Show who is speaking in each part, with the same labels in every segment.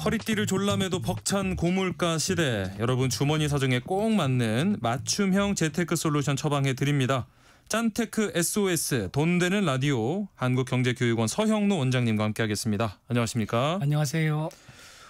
Speaker 1: 허리띠를 졸라매도 벅찬 고물가 시대, 여러분 주머니 사정에 꼭 맞는 맞춤형 재테크 솔루션 처방해 드립니다. 짠테크 SOS 돈 되는 라디오, 한국경제교육원 서형노 원장님과 함께하겠습니다. 안녕하십니까?
Speaker 2: 안녕하세요.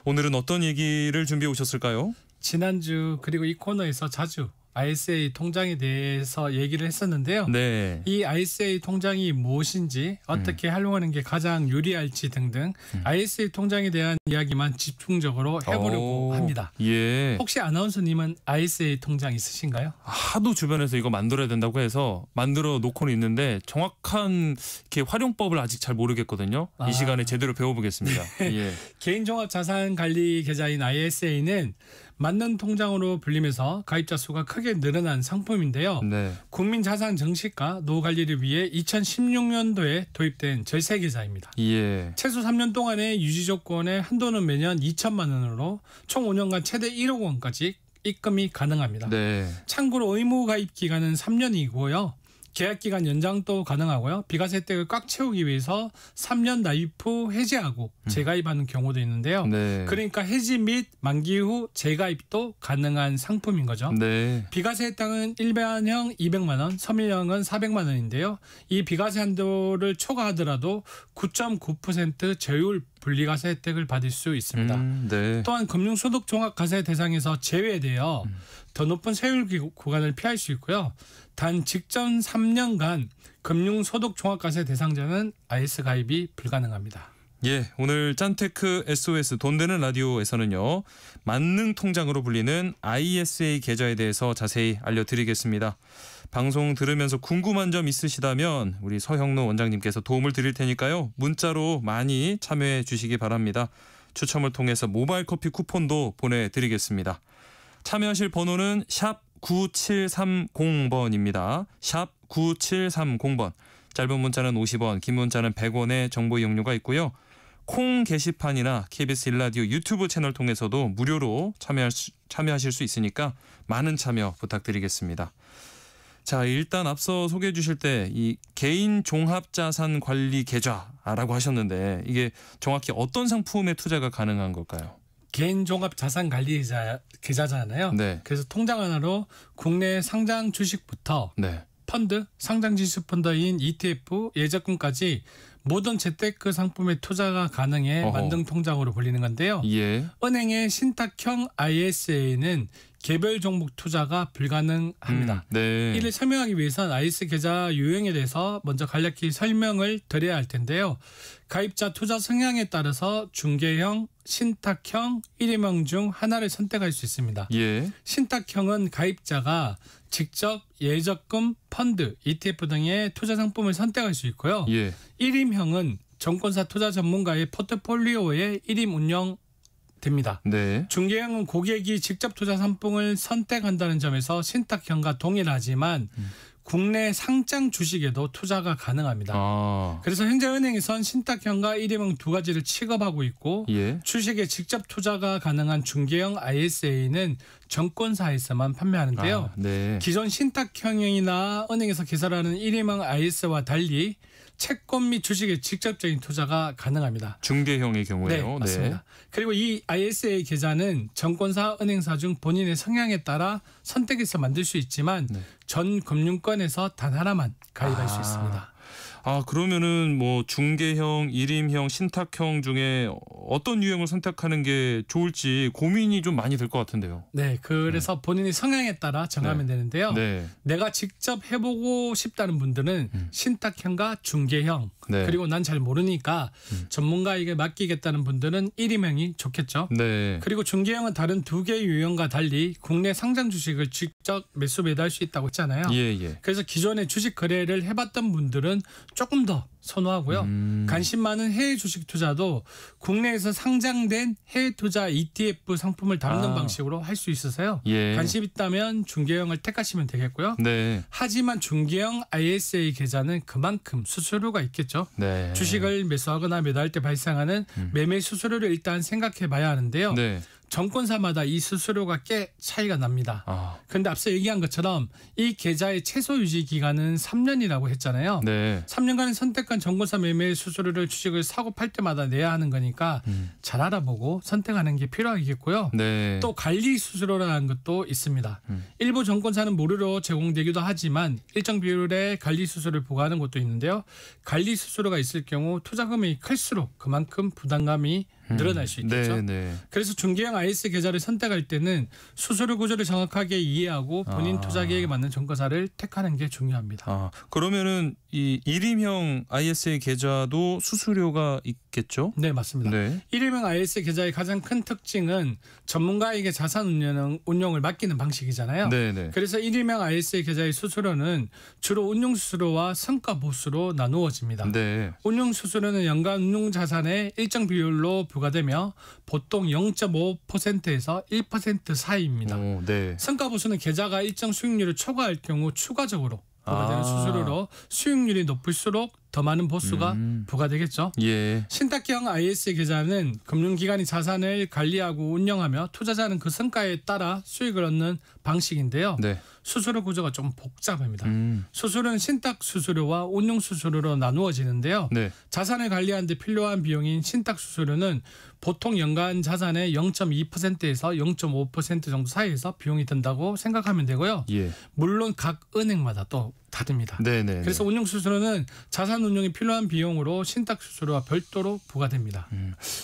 Speaker 1: 오늘은 어떤 얘기를 준비해 오셨을까요?
Speaker 2: 지난주 그리고 이 코너에서 자주 ISA 통장에 대해서 얘기를 했었는데요.
Speaker 1: 네.
Speaker 2: 이 ISA 통장이 무엇인지, 어떻게 활용하는 게 가장 유리할지 등등 ISA 통장에 대한 이야기만 집중적으로 해보려고 합니다.
Speaker 1: 예.
Speaker 2: 혹시 아나운서님은 ISA 통장 있으신가요?
Speaker 1: 하도 주변에서 이거 만들어야 된다고 해서 만들어 놓고는 있는데 정확한 이렇게 활용법을 아직 잘 모르겠거든요. 이 시간에 제대로 배워보겠습니다. 예.
Speaker 2: 개인종합자산관리 계좌인 ISA는 맞는 통장으로 불리면서 가입자 수가 크게 늘어난 상품인데요.
Speaker 1: 네.
Speaker 2: 국민자산 정식과 노후 관리를 위해 2016년도에 도입된 절세 계좌입니다.
Speaker 1: 예.
Speaker 2: 최소 3년 동안의 유지 조건에 한도는 매년 2천만 원으로 총 5년간 최대 1억 원까지 입금이 가능합니다.
Speaker 1: 네.
Speaker 2: 참고로 의무 가입 기간은 3년이고요. 계약 기간 연장도 가능하고요. 비과세 혜택을 꽉 채우기 위해서 3년 납입 후 해지하고 재가입하는 경우도 있는데요.
Speaker 1: 네.
Speaker 2: 그러니까 해지 및 만기 후 재가입도 가능한 상품인 거죠.
Speaker 1: 네.
Speaker 2: 비과세 혜택은 일반형 200만 원, 서민형은 400만 원인데요. 이 비과세 한도를 초과하더라도 9.9% 저율 분리과세 혜택을 받을 수 있습니다.
Speaker 1: 네.
Speaker 2: 또한 금융소득 종합과세 대상에서 제외되어 더 높은 세율 구간을 피할 수 있고요. 단 직전 3년간 금융소득 종합과세 대상자는 IS 가입이 불가능합니다.
Speaker 1: 예, 오늘 짠테크 SOS 돈 되는 라디오에서는요, 만능 통장으로 불리는 ISA 계좌에 대해서 자세히 알려드리겠습니다. 방송 들으면서 궁금한 점 있으시다면 우리 서형노 원장님께서 도움을 드릴 테니까요, 문자로 많이 참여해 주시기 바랍니다. 추첨을 통해서 모바일 커피 쿠폰도 보내드리겠습니다. 참여하실 번호는 샵 9730번입니다. 샵 9730번. 짧은 문자는 50원, 긴 문자는 100원의 정보 이용료가 있고요. 콩 게시판이나 KBS 1라디오 유튜브 채널 통해서도 무료로 참여하실 수 있으니까 많은 참여 부탁드리겠습니다. 자, 일단 앞서 소개해 주실 때 이 개인 종합자산 관리 계좌라고 하셨는데, 이게 정확히 어떤 상품에 투자가 가능한 걸까요?
Speaker 2: 개인 종합 자산 관리 계좌잖아요.
Speaker 1: 네.
Speaker 2: 그래서 통장 하나로 국내 상장 주식부터
Speaker 1: 네.
Speaker 2: 펀드, 상장 지수 펀드인 ETF, 예적금까지 모든 재테크 상품의 투자가 가능해 만능 통장으로 불리는 건데요.
Speaker 1: 예.
Speaker 2: 은행의 신탁형 ISA는 개별 종목 투자가 불가능합니다.
Speaker 1: 네.
Speaker 2: 이를 설명하기 위해선 IS 계좌 유형에 대해서 먼저 간략히 설명을 드려야 할 텐데요. 가입자 투자 성향에 따라서 중개형, 신탁형, 일임형 중 하나를 선택할 수 있습니다.
Speaker 1: 예.
Speaker 2: 신탁형은 가입자가 직접 예적금, 펀드, ETF 등의 투자 상품을 선택할 수 있고요.
Speaker 1: 예.
Speaker 2: 일임형은 정권사 투자 전문가의 포트폴리오에 일임 운영됩니다.
Speaker 1: 네.
Speaker 2: 중개형은 고객이 직접 투자 상품을 선택한다는 점에서 신탁형과 동일하지만 국내 상장 주식에도 투자가 가능합니다.
Speaker 1: 아.
Speaker 2: 그래서 현재 은행에선 신탁형과 일임형 두 가지를 취급하고 있고,
Speaker 1: 예.
Speaker 2: 주식에 직접 투자가 가능한 중개형 ISA는 정권사에서만 판매하는데요.
Speaker 1: 아, 네.
Speaker 2: 기존 신탁형이나 은행에서 개설하는 일임형 IS와 달리 채권 및 주식에 직접적인 투자가 가능합니다.
Speaker 1: 중개형의 경우에요.
Speaker 2: 네, 맞습니다. 그리고 이 ISA 계좌는 정권사, 은행사 중 본인의 성향에 따라 선택해서 만들 수 있지만 전 금융권에서 단 하나만 가입할 수 있습니다.
Speaker 1: 아, 그러면은 뭐 중개형, 일임형, 신탁형 중에 어떤 유형을 선택하는 게 좋을지 고민이 좀 많이 될 것 같은데요.
Speaker 2: 네, 그래서 본인의 성향에 따라 정하면 되는데요.
Speaker 1: 네.
Speaker 2: 내가 직접 해보고 싶다는 분들은 신탁형과 중개형,
Speaker 1: 네.
Speaker 2: 그리고 난 잘 모르니까 전문가에게 맡기겠다는 분들은 일임형이 좋겠죠.
Speaker 1: 네.
Speaker 2: 그리고 중개형은 다른 두 개의 유형과 달리 국내 상장 주식을 직접 매수 매도할 수 있다고 했잖아요.
Speaker 1: 예, 예.
Speaker 2: 그래서 기존에 주식 거래를 해봤던 분들은 조금 더 선호하고요. 관심 많은 해외 주식 투자도 국내에서 상장된 해외 투자 ETF 상품을 담는 방식으로 할 수 있어서요.
Speaker 1: 예.
Speaker 2: 관심 있다면 중개형을 택하시면 되겠고요.
Speaker 1: 네.
Speaker 2: 하지만 중개형 ISA 계좌는 그만큼 수수료가 있겠죠.
Speaker 1: 네.
Speaker 2: 주식을 매수하거나 매도할 때 발생하는 매매 수수료를 일단 생각해 봐야 하는데요.
Speaker 1: 네.
Speaker 2: 정권사마다 이 수수료가 꽤 차이가 납니다. 그런데 앞서 얘기한 것처럼 이 계좌의 최소 유지 기간은 3년이라고 했잖아요.
Speaker 1: 네.
Speaker 2: 3년간의 선택한 정권사 매매의 수수료를 주식을 사고 팔 때마다 내야 하는 거니까 잘 알아보고 선택하는 게 필요하겠고요.
Speaker 1: 네.
Speaker 2: 또 관리 수수료라는 것도 있습니다. 일부 정권사는 무료로 제공되기도 하지만 일정 비율의 관리 수수료를 부과하는 것도 있는데요. 관리 수수료가 있을 경우 투자 금액이 클수록 그만큼 부담감이 늘어날 수 있겠죠.
Speaker 1: 네.
Speaker 2: 그래서 중개형 IS 계좌를 선택할 때는 수수료 구조를 정확하게 이해하고 본인 투자 계획에 맞는 정권사를 택하는 게 중요합니다.
Speaker 1: 그러면은 이 일임형 ISA 계좌도 수수료가 있겠죠?
Speaker 2: 네, 맞습니다.
Speaker 1: 네.
Speaker 2: 일임형 IS 계좌의 가장 큰 특징은 전문가에게 자산 운용을 맡기는 방식이잖아요.
Speaker 1: 네.
Speaker 2: 그래서 일임형 IS 계좌의 수수료는 주로 운용 수수료와 성과 보수로 나누어집니다.
Speaker 1: 네.
Speaker 2: 운용 수수료는 연간 운용 자산의 일정 비율로 부과되며 보통 0.5%에서 1% 사이입니다.
Speaker 1: 네.
Speaker 2: 성과 보수는 계좌가 일정 수익률을 초과할 경우 추가적으로 부과되는 수수료로 수익률이 높을수록 더 많은 보수가 부과되겠죠.
Speaker 1: 예.
Speaker 2: 신탁형 IS 계좌는 금융기관이 자산을 관리하고 운영하며 투자자는 그 성과에 따라 수익을 얻는 방식인데요.
Speaker 1: 네.
Speaker 2: 수수료 구조가 좀 복잡합니다. 수수료는 신탁 수수료와 운용 수수료로 나누어지는데요.
Speaker 1: 네.
Speaker 2: 자산을 관리하는 데 필요한 비용인 신탁 수수료는 보통 연간 자산의 0.2%에서 0.5% 정도 사이에서 비용이 든다고 생각하면 되고요.
Speaker 1: 예.
Speaker 2: 물론 각 은행마다 또 다릅니다.
Speaker 1: 네네.
Speaker 2: 그래서 운용 수수료는 자산 운용에 필요한 비용으로 신탁 수수료와 별도로 부과됩니다.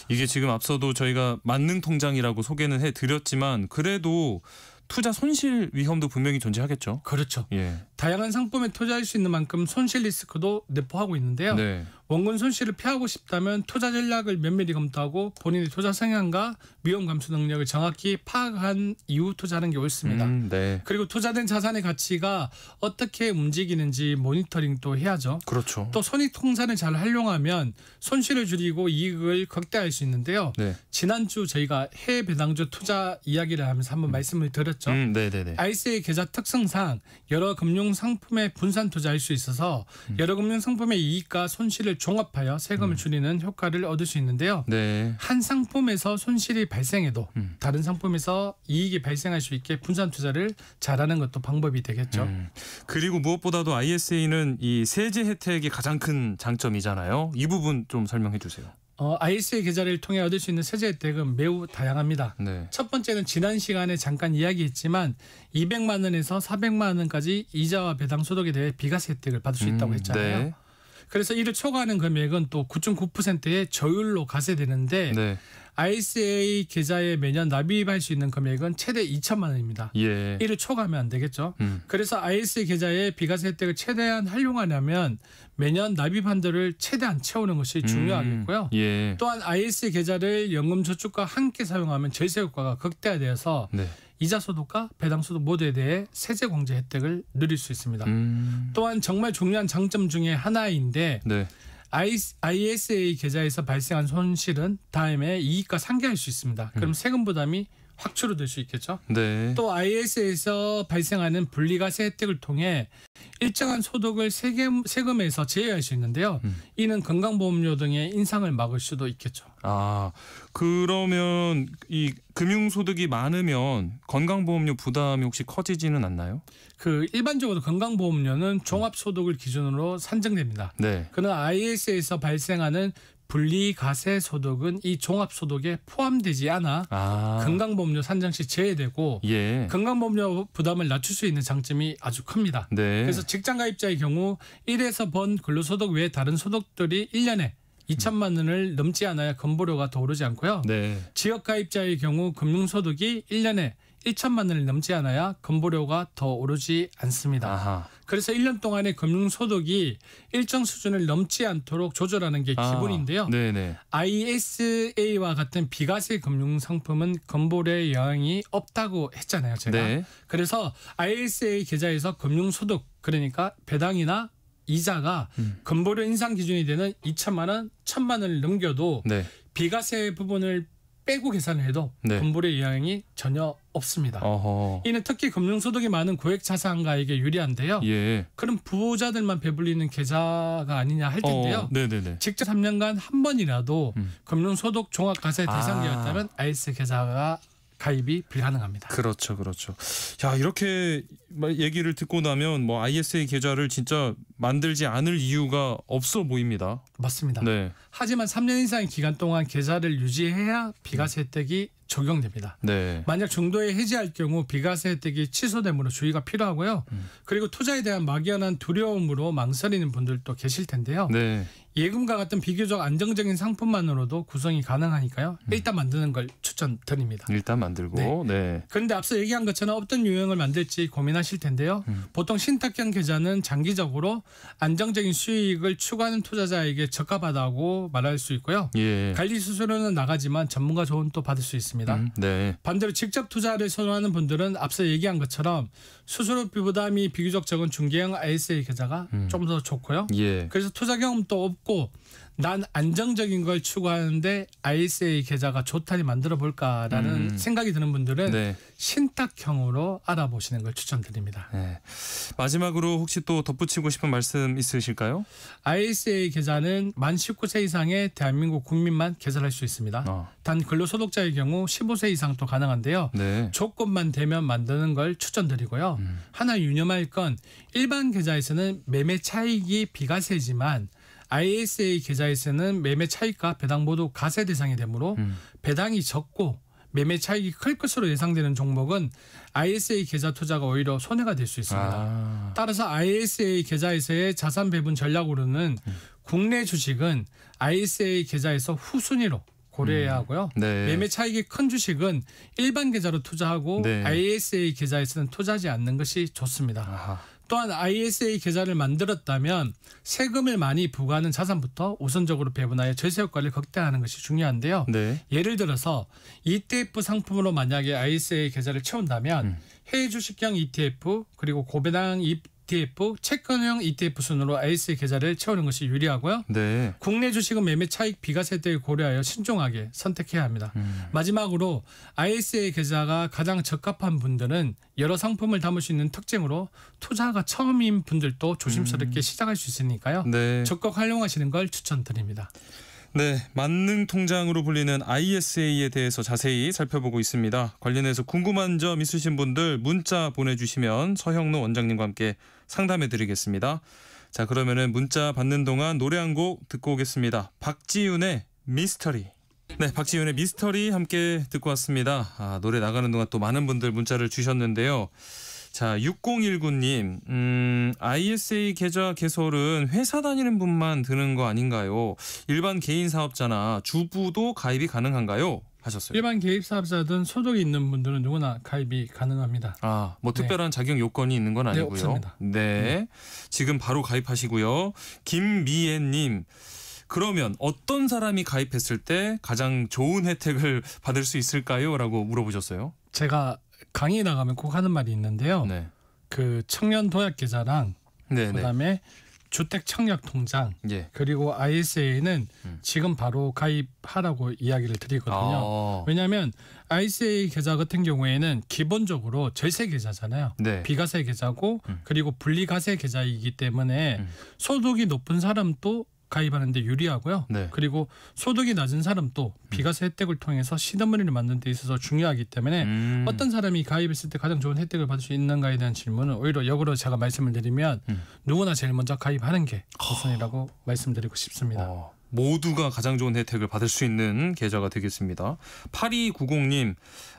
Speaker 1: 이게 지금 앞서도 저희가 만능 통장이라고 소개는 해드렸지만 그래도 투자 손실 위험도 분명히 존재하겠죠.
Speaker 2: 그렇죠.
Speaker 1: 예.
Speaker 2: 다양한 상품에 투자할 수 있는 만큼 손실 리스크도 내포하고 있는데요.
Speaker 1: 네.
Speaker 2: 원금 손실을 피하고 싶다면 투자 전략을 면밀히 검토하고 본인의 투자 성향과 위험 감수 능력을 정확히 파악한 이후 투자하는 게 옳습니다.
Speaker 1: 네.
Speaker 2: 그리고 투자된 자산의 가치가 어떻게 움직이는지 모니터링도 해야죠.
Speaker 1: 그렇죠.
Speaker 2: 또 손익 통산을 잘 활용하면 손실을 줄이고 이익을 극대화할 수 있는데요.
Speaker 1: 네.
Speaker 2: 지난주 저희가 해외 배당주 투자 이야기를 하면서 한번 말씀을 드렸죠.
Speaker 1: 네네네.
Speaker 2: ISA 계좌 특성상 여러 금융 상품에 분산 투자할 수 있어서 여러 금융 상품의 이익과 손실을 종합하여 세금을 줄이는 효과를 얻을 수 있는데요.
Speaker 1: 네.
Speaker 2: 한 상품에서 손실이 발생해도 다른 상품에서 이익이 발생할 수 있게 분산 투자를 잘하는 것도 방법이 되겠죠.
Speaker 1: 그리고 무엇보다도 ISA는 이 세제 혜택이 가장 큰 장점이잖아요. 이 부분 좀 설명해 주세요.
Speaker 2: ISA 계좌를 통해 얻을 수 있는 세제 혜택은 매우 다양합니다.
Speaker 1: 네.
Speaker 2: 첫 번째는 지난 시간에 잠깐 이야기했지만 200만 원에서 400만 원까지 이자와 배당 소득에 대해 비과세 혜택을 받을 수 있다고 했잖아요.
Speaker 1: 네.
Speaker 2: 그래서 이를 초과하는 금액은 또 9.9%의 저율로 과세되는데
Speaker 1: 네.
Speaker 2: ISA 계좌에 매년 납입할 수 있는 금액은 최대 2천만 원입니다.
Speaker 1: 예.
Speaker 2: 이를 초과하면 안 되겠죠. 그래서 ISA 계좌의 비과세 혜택을 최대한 활용하려면 매년 납입 한도를 최대한 채우는 것이 중요하겠고요.
Speaker 1: 예.
Speaker 2: 또한 ISA 계좌를 연금저축과 함께 사용하면 절세 효과가 극대화되어서
Speaker 1: 네.
Speaker 2: 이자 소득과 배당 소득 모두에 대해 세제 공제 혜택을 누릴 수 있습니다. 또한 정말 중요한 장점 중에 하나인데
Speaker 1: 네.
Speaker 2: ISA 계좌에서 발생한 손실은 다음에 이익과 상계할 수 있습니다. 그럼 세금 부담이 확 줄어들 수 있겠죠.
Speaker 1: 네.
Speaker 2: 또 IS에서 발생하는 분리과세 혜택을 통해 일정한 소득을 세금에서 제외할 수 있는데요. 이는 건강보험료 등의 인상을 막을 수도 있겠죠.
Speaker 1: 그러면 이 금융소득이 많으면 건강보험료 부담이 혹시 커지지는 않나요?
Speaker 2: 일반적으로 건강보험료는 종합소득을 기준으로 산정됩니다.
Speaker 1: 네.
Speaker 2: 그러나 IS에서 발생하는 분리과세 소득은 이 종합소득에 포함되지 않아 건강보험료 산정 시 제외되고
Speaker 1: 예.
Speaker 2: 건강보험료 부담을 낮출 수 있는 장점이 아주 큽니다.
Speaker 1: 네.
Speaker 2: 그래서 직장가입자의 경우 1에서 번 근로소득 외에 다른 소득들이 1년에 2천만 원을 넘지 않아야 건보료가 더 오르지 않고요.
Speaker 1: 네.
Speaker 2: 지역가입자의 경우 금융소득이 1년에 1천만 원을 넘지 않아야 건보료가 더 오르지 않습니다.
Speaker 1: 아하.
Speaker 2: 그래서 1년 동안의 금융소득이 일정 수준을 넘지 않도록 조절하는 게 기본인데요.
Speaker 1: 네네.
Speaker 2: ISA와 같은 비과세 금융상품은 건보료에 영향이 없다고 했잖아요. 제가.
Speaker 1: 네.
Speaker 2: 그래서 ISA 계좌에서 금융소득 그러니까 배당이나 이자가 건보료 인상 기준이 되는 2천만 원, 1천만 원을 넘겨도
Speaker 1: 네.
Speaker 2: 비과세 부분을 빼고 계산을 해도
Speaker 1: 네.
Speaker 2: 건보료 영향이 전혀 없습니다.
Speaker 1: 어허.
Speaker 2: 이는 특히 금융소득이 많은 고액자산가에게 유리한데요.
Speaker 1: 예.
Speaker 2: 그럼 부자들만 배불리는 계좌가 아니냐 할 텐데요.
Speaker 1: 네네네.
Speaker 2: 직접 3년간 한 번이라도 금융소득 종합과세 대상자였다면 IS 계좌가 가입이 불가능합니다.
Speaker 1: 그렇죠, 그렇죠. 야, 이렇게 얘기를 듣고 나면 뭐 ISA 계좌를 진짜 만들지 않을 이유가 없어 보입니다.
Speaker 2: 맞습니다.
Speaker 1: 네,
Speaker 2: 하지만 3년 이상의 기간 동안 계좌를 유지해야 비과세 혜택이 적용됩니다.
Speaker 1: 네,
Speaker 2: 만약 중도에 해지할 경우 비과세 혜택이 취소되므로 주의가 필요하고요. 그리고 투자에 대한 막연한 두려움으로 망설이는 분들도 계실 텐데요.
Speaker 1: 네,
Speaker 2: 예금과 같은 비교적 안정적인 상품만으로도 구성이 가능하니까요. 일단 만드는 걸 추천드립니다.
Speaker 1: 일단 만들고, 네,
Speaker 2: 그런데 앞서 얘기한 것처럼 어떤 유형을 만들지 고민하실 텐데요. 보통 신탁형 계좌는 장기적으로 안정적인 수익을 추구하는 투자자에게 적합하다고 말할 수 있고요.
Speaker 1: 예,
Speaker 2: 관리 수수료는 나가지만 전문가 조언 또 받을 수 있습니다.
Speaker 1: 네,
Speaker 2: 반대로 직접 투자를 선호하는 분들은 앞서 얘기한 것처럼 수수료비 부담이 비교적 적은 중개형 ISA 계좌가 좀 더 좋고요.
Speaker 1: 예,
Speaker 2: 그래서 투자 경험도 없고 난 안정적인 걸 추구하는데 ISA 계좌가 좋다니 만들어 볼까라는 생각이 드는 분들은
Speaker 1: 네.
Speaker 2: 신탁형으로 알아보시는 걸 추천드립니다.
Speaker 1: 네. 마지막으로 혹시 또 덧붙이고 싶은 말씀 있으실까요?
Speaker 2: ISA 계좌는 만 19세 이상의 대한민국 국민만 개설할 수 있습니다. 단 근로소득자의 경우 15세 이상도 가능한데요.
Speaker 1: 네.
Speaker 2: 조건만 되면 만드는 걸 추천드리고요. 하나 유념할 건 일반 계좌에서는 매매 차익이 비과세지만 ISA 계좌에서는 매매 차익과 배당 모두 과세 대상이 되므로 배당이 적고 매매 차익이 클 것으로 예상되는 종목은 ISA 계좌 투자가 오히려 손해가 될 수 있습니다. 따라서 ISA 계좌에서의 자산 배분 전략으로는 국내 주식은 ISA 계좌에서 후순위로 고려해야 하고요.
Speaker 1: 네.
Speaker 2: 매매 차익이 큰 주식은 일반 계좌로 투자하고
Speaker 1: 네.
Speaker 2: ISA 계좌에서는 투자하지 않는 것이 좋습니다.
Speaker 1: 아하.
Speaker 2: 또한 ISA 계좌를 만들었다면 세금을 많이 부과하는 자산부터 우선적으로 배분하여 절세 효과를 극대화하는 것이 중요한데요.
Speaker 1: 네.
Speaker 2: 예를 들어서 ETF 상품으로 만약에 ISA 계좌를 채운다면 해외 주식형 ETF 그리고 고배당 ETF, 채권형 ETF 순으로 ISA 계좌를 채우는 것이 유리하고요.
Speaker 1: 네.
Speaker 2: 국내 주식은 매매 차익 비과세 혜택을 고려하여 신중하게 선택해야 합니다. 마지막으로 ISA 계좌가 가장 적합한 분들은 여러 상품을 담을 수 있는 특징으로 투자가 처음인 분들도 조심스럽게 시작할 수 있으니까요.
Speaker 1: 네.
Speaker 2: 적극 활용하시는 걸 추천드립니다.
Speaker 1: 네, 만능 통장으로 불리는 ISA에 대해서 자세히 살펴보고 있습니다. 관련해서 궁금한 점 있으신 분들 문자 보내주시면 서형로 원장님과 함께 상담해드리겠습니다. 자, 그러면은 문자 받는 동안 노래 한 곡 듣고 오겠습니다. 박지윤의 미스터리. 네, 박지윤의 미스터리 함께 듣고 왔습니다. 노래 나가는 동안 또 많은 분들 문자를 주셨는데요. 자, 6019님, ISA 계좌 개설은 회사 다니는 분만 드는 거 아닌가요? 일반 개인 사업자나 주부도 가입이 가능한가요? 하셨어요.
Speaker 2: 일반 개입 사업자든 소득이 있는 분들은 누구나 가입이 가능합니다.
Speaker 1: 뭐 특별한 자격 요건이 있는 건 아니고요.
Speaker 2: 없습니다.
Speaker 1: 네, 지금 바로 가입하시고요. 김미애님, 그러면 어떤 사람이 가입했을 때 가장 좋은 혜택을 받을 수 있을까요? 라고 물어보셨어요.
Speaker 2: 제가 강의 나가면 꼭 하는 말이 있는데요.
Speaker 1: 네.
Speaker 2: 그 청년 도약 계좌랑
Speaker 1: 네,
Speaker 2: 그다음에 주택 청약 통장
Speaker 1: 예.
Speaker 2: 그리고 ISA는 지금 바로 가입하라고 이야기를 드리거든요. 왜냐하면 ISA 계좌 같은 경우에는 기본적으로 절세 계좌잖아요.
Speaker 1: 네.
Speaker 2: 비과세 계좌고 그리고 분리과세 계좌이기 때문에 소득이 높은 사람도 가입하는데 유리하고요.
Speaker 1: 네.
Speaker 2: 그리고 소득이 낮은 사람도 비과세 혜택을 통해서 시드머니를 만드는 데 있어서 중요하기 때문에 어떤 사람이 가입했을 때 가장 좋은 혜택을 받을 수 있는가에 대한 질문은 오히려 역으로 제가 말씀을 드리면 누구나 제일 먼저 가입하는 게 우선이라고 말씀드리고 싶습니다.
Speaker 1: 모두가 가장 좋은 혜택을 받을 수 있는 계좌가 되겠습니다. 8290님,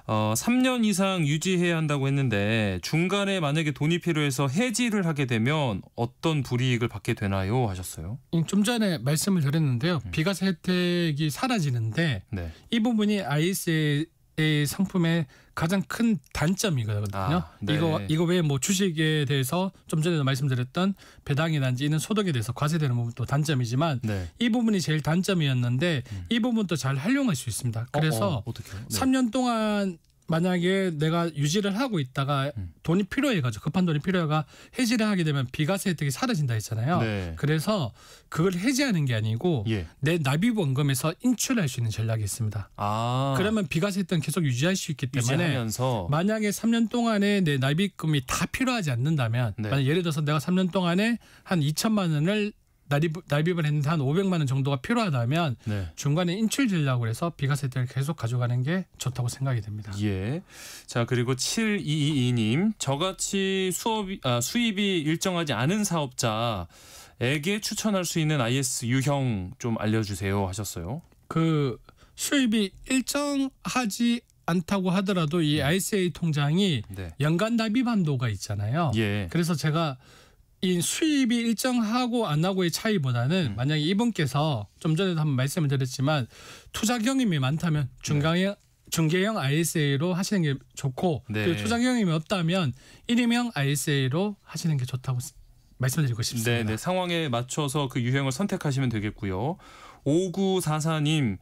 Speaker 1: 3년 이상 유지해야 한다고 했는데 중간에 만약에 돈이 필요해서 해지를 하게 되면 어떤 불이익을 받게 되나요? 하셨어요.
Speaker 2: 좀 전에 말씀을 드렸는데요. 비과세 혜택이 사라지는데
Speaker 1: 네.
Speaker 2: 이 부분이 ISA 상품의 가장 큰 단점이거든요.
Speaker 1: 네.
Speaker 2: 이거 외에 뭐 주식에 대해서 좀 전에도 말씀드렸던 배당이란지 이는 소득에 대해서 과세되는 부분도 단점이지만
Speaker 1: 네.
Speaker 2: 이 부분이 제일 단점이었는데 이 부분도 잘 활용할 수 있습니다. 그래서
Speaker 1: 어떡해요? 네.
Speaker 2: 3년 동안 만약에 내가 유지를 하고 있다가 돈이 필요해가지고 급한 돈이 필요해가 해지를 하게 되면 비과세 혜택이 사라진다 했잖아요.
Speaker 1: 네.
Speaker 2: 그래서 그걸 해지하는 게 아니고
Speaker 1: 예.
Speaker 2: 내 납입원금에서 인출할 수 있는 전략이 있습니다. 그러면 비과세 혜택은 계속 유지할 수 있기 때문에
Speaker 1: 유지하면서
Speaker 2: 만약에 3년 동안에 내 납입금이 다 필요하지 않는다면
Speaker 1: 네.
Speaker 2: 만약 예를 들어서 내가 3년 동안에 한 2천만 원을 납입을 했는데 한 500만 원 정도가 필요하다면
Speaker 1: 네.
Speaker 2: 중간에 인출 전략을 해서 비과세 혜택을 계속 가져가는 게 좋다고 생각이 됩니다.
Speaker 1: 예. 자, 그리고 7222님 저같이 수입이 일정하지 않은 사업자에게 추천할 수 있는 IS 유형 좀 알려주세요 하셨어요.
Speaker 2: 그 수입이 일정하지 않다고 하더라도 이 ISA 통장이
Speaker 1: 네.
Speaker 2: 연간 납입 한도가 있잖아요.
Speaker 1: 예.
Speaker 2: 그래서 제가 이 수입이 일정하고 안 하고의 차이보다는 만약에 이분께서 좀 전에도 한번 말씀을 드렸지만 투자 경험이 많다면 중개형 ISA로 하시는 게 좋고
Speaker 1: 네.
Speaker 2: 그리고 투자 경험이 없다면 1인명 ISA로 하시는 게 좋다고 말씀드리고 싶습니다.
Speaker 1: 네, 네. 상황에 맞춰서 그 유형을 선택하시면 되겠고요. 5944님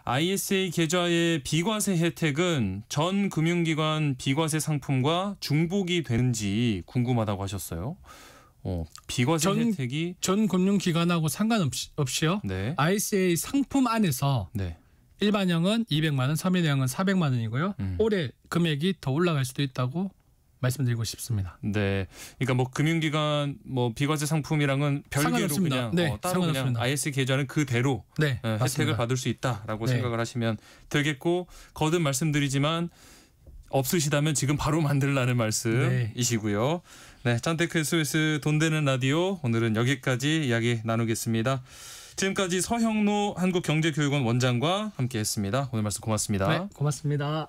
Speaker 1: ISA 계좌의 비과세 혜택은 전 금융기관 비과세 상품과 중복이 되는지 궁금하다고 하셨어요. 비과세 혜택이
Speaker 2: 전 금융기관하고 상관없이요.
Speaker 1: 네.
Speaker 2: ISA 상품 안에서
Speaker 1: 네.
Speaker 2: 일반형은 200만 원, 서민형은 400만 원이고요. 올해 금액이 더 올라갈 수도 있다고 말씀드리고 싶습니다.
Speaker 1: 네, 그러니까 뭐 금융기관 뭐 비과세 상품이랑은 별개로
Speaker 2: 상관없습니다.
Speaker 1: 그냥
Speaker 2: 네,
Speaker 1: 따로 그냥
Speaker 2: 상관없습니다.
Speaker 1: IS 계좌는 그대로
Speaker 2: 네,
Speaker 1: 혜택을
Speaker 2: 맞습니다.
Speaker 1: 받을 수 있다라고
Speaker 2: 네.
Speaker 1: 생각을 하시면 되겠고 거듭 말씀드리지만 없으시다면 지금 바로 만들라는 말씀이시고요. 네, 짠테크 SOS 돈 되는 라디오 오늘은 여기까지 이야기 나누겠습니다. 지금까지 서형로 한국경제교육원 원장과 함께했습니다. 오늘 말씀 고맙습니다.
Speaker 2: 네, 고맙습니다.